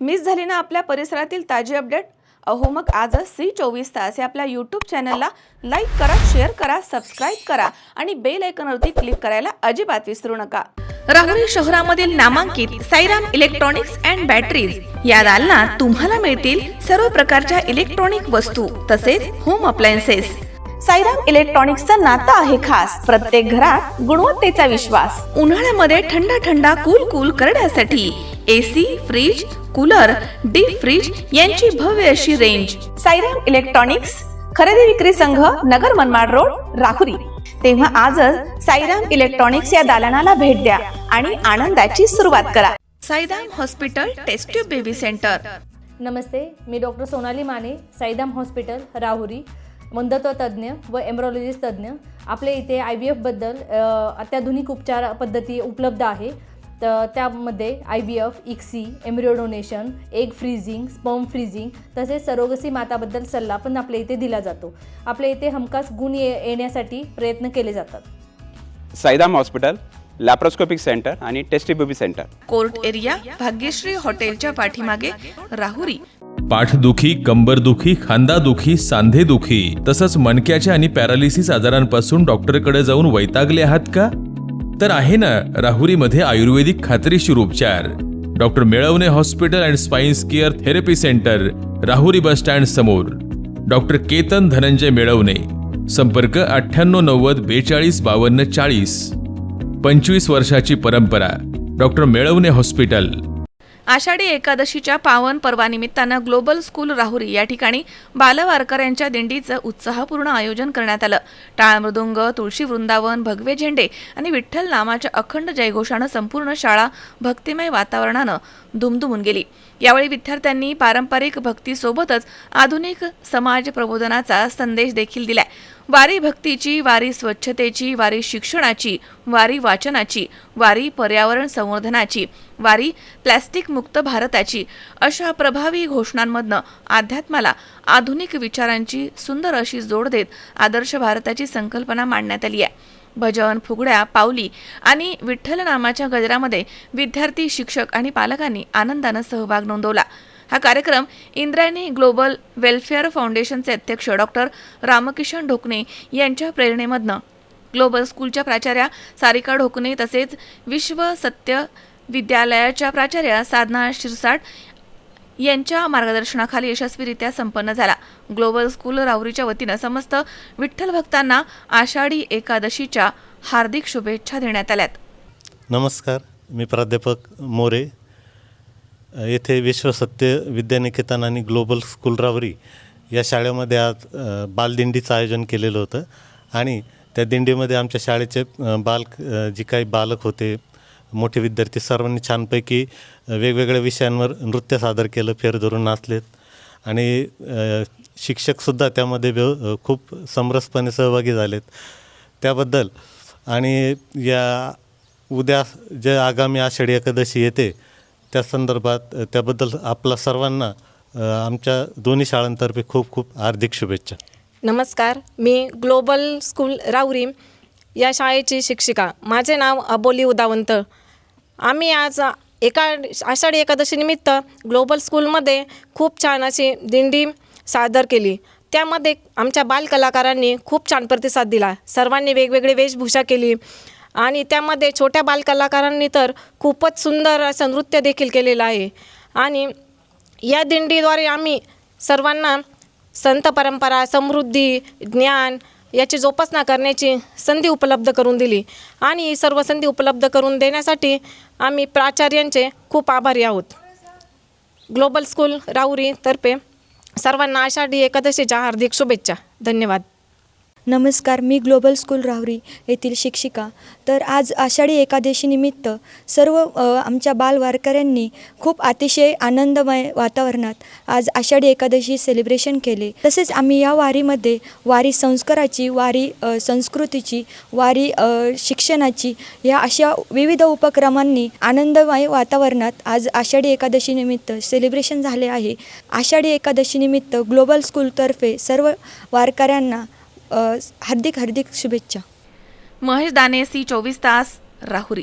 Miss झाली ना आपल्या परिसरातील ताजी अपडेट? अहो मग आजच C24 या आपल्या यूट्यूब चॅनलला लाईक करा, शेअर करा, सबस्क्राईब करा आणि बेल आयकॉनवरती क्लिक करायला अजिबात विसरू नका. राहुरी शहरामधील नामांकित साईराम इलेक्ट्रॉनिक्स अँड बॅटरीज या दालनात तुम्हाला मिळतील सर्व प्रकारच्या इलेक्ट्रॉनिक वस्तू तसेच होम अप्लायन्सेस. साईराम इलेक्ट्रॉनिक्सचं नातं आहे खास. प्रत्येक घरात गुणवत्तेचा विश्वास. उन्हाळ्यामध्ये थंड कूल करण्यासाठी AC, fridge, cooler, deep fridge यांची भव्य अशी रेंज. साईराम इलेक्ट्रॉनिक्स खरेदी विक्री संघ, नगर मनमाड रोड, राहुरी. तेव्हा आजच साईराम इलेक्ट्रॉनिक्स या दालनाला भेट द्या आणि आनंदाची सुरुवात करा. Sairam hospital test tube baby center. नमस्ते, मी डॉक्टर सोनाली माने, साईराम हॉस्पिटल राहुरी, वंध्यत्व तज्ज्ञ व एम्ब्रॉलॉजिस्ट तज्ज्ञ. आपल्या इथे IVF बद्दल अत्याधुनिक उपचार पद्धती उपलब्ध आहे. तर त्यामध्ये IVF, ICSI, embryo donation, egg freezing, sperm freezing तसेच सरोगसी माताबद्दल सल्ला पण आपल्या इथे दिला जातो. आपल्या इथे हमखास गुण येण्यासाठी प्रयत्न केले जातात. साईराम हॉस्पिटल, लॅप्रोस्कोपिक सेंटर आणि test baby centre, court area, Bhagyashree हॉटेलच्या पाठीमागे, राहुरी. पाठदुखी, कंबरदुखी, खांदादुखी, सांधेदुखी तसंच मणक्याच्या आणि पॅरालिसिस आजारांपासून डॉक्टरकडे जाऊन वैतागले आहात का? तर आहे ना राहुरीमध्ये आयुर्वेदिक खात्रीशीर उपचार. Doctor Melavane hospital and spines care therapy center, Rahuri bus stand समोर. डॉक्टर केतन धनंजय मेळवणे. संपर्क 9890 42 52 40. 25 वर्षाची परंपरा. Doctor Melavane hospital. आषाढी एकादशीच्या पावन पर्वानिमित्तानं ग्लोबल स्कूल राहुरी या ठिकाणी बालवारकऱ्यांच्या दिंडीचं उत्साहपूर्ण आयोजन करण्यात आलं. टाळ मृदुंग, तुळशी वृंदावन, भगवे झेंडे आणि विठ्ठल नामाच्या अखंड जयघोषानं संपूर्ण शाळा भक्तिमय वातावरणानं दुमदुमून गेली. यावेळी विद्यार्थ्यांनी पारंपरिक भक्तीसोबतच आधुनिक समाज प्रबोधनाचा संदेश देखील दिलाय. वारी भक्तीची, वारी स्वच्छतेची, वारी शिक्षणाची, वारी वाचनाची, वारी पर्यावरण संवर्धनाची, वारी प्लॅस्टिक मुक्त भारताची अशा प्रभावी घोषणांमधनं अध्यात्माला आधुनिक विचारांची सुंदर अशी जोड देत आदर्श भारताची संकल्पना मांडण्यात आली आहे. भजन, फुगड्या, पावली आणि विठ्ठल नामाच्या गजरामध्ये विद्यार्थी, शिक्षक आणि पालकांनी आनंदानं सहभाग नोंदवला. हा कार्यक्रम इंद्रायणी ग्लोबल वेलफेअर फाउंडेशनचे अध्यक्ष डॉक्टर रामकिशन ढोकणे यांच्या प्रेरणेमधनं ग्लोबल स्कूलच्या प्राचार्या सारिका ढोकणे तसेच विश्व सत्य विद्यालयाच्या प्राचार्या साधना शिरसाट यांच्या मार्गदर्शनाखाली यशस्वीरित्या संपन्न झाला. ग्लोबल स्कूल राहुरीच्या वतीनं समस्त विठ्ठल भक्तांना आषाढी एकादशीच्या हार्दिक शुभेच्छा देण्यात आल्यात. नमस्कार, मी प्राध्यापक मोरे. येथे विश्वसत्य विद्यानिकेतन आणि ग्लोबल स्कूल राहुरी या शाळेमध्ये आज बालदिंडीचं आयोजन केलेलं होतं आणि त्या दिंडीमध्ये आमच्या शाळेचे जी काही बालक होते, मोठे विद्यार्थी, सर्वांनी छानपैकी वेगवेगळ्या विषयांवर नृत्य सादर केलं, फेर धरून नाचलेत आणि शिक्षकसुद्धा त्यामध्ये खूप समरसपणे सहभागी झालेत. त्याबद्दल आणि या उद्या जे आगामी आषाढी एकादशी येते त्या संदर्भात त्याबद्दल आपला सर्वांना आमच्या दोन्ही शाळांतर्फे खूप खूप हार्दिक शुभेच्छा. नमस्कार, मी ग्लोबल स्कूल राहुरी या शाळेची शिक्षिका. माझे नाव अबोली उदावंत. आम्ही आज आषाढी एकादशीनिमित्त ग्लोबल स्कूलमध्ये खूप छान अशी दिंडी सादर केली. त्यामध्ये आमच्या बालकलाकारांनी खूप छान प्रतिसाद दिला. सर्वांनी वेगवेगळी वेशभूषा केली आणि त्यामध्ये छोट्या बालकलाकारांनी तर खूपच सुंदर असं नृत्य देखील केलेलं आहे. आणि या दिंडीद्वारे आम्ही सर्वांना संत परंपरा, समृद्धी, ज्ञान याची जोपासना करण्याची संधी उपलब्ध करून दिली आणि ही सर्व संधी उपलब्ध करून देण्यासाठी आम्ही प्राचार्यांचे खूप आभारी आहोत. ग्लोबल स्कूल राहुरीतर्फे सर्वांना आषाढी एकादशीच्या हार्दिक शुभेच्छा. धन्यवाद. नमस्कार, मी ग्लोबल स्कूल राहुरी येथील शिक्षिका. तर आज आषाढी एकादशीनिमित्त सर्व आमच्या बालवारकऱ्यांनी खूप अतिशय आनंदमय वातावरणात आज आषाढी एकादशी सेलिब्रेशन केले. तसेच आम्ही या वारीमध्ये वारी संस्काराची, वारी संस्कृतीची, वारी शिक्षणाची या अशा विविध उपक्रमांनी आनंदमय वातावरणात आज आषाढी एकादशीनिमित्त सेलिब्रेशन झाले आहे. आषाढी एकादशीनिमित्त ग्लोबल स्कूलतर्फे सर्व वारकऱ्यांना हार्दिक शुभेच्छा. महेश दाने, C24 राहुरी.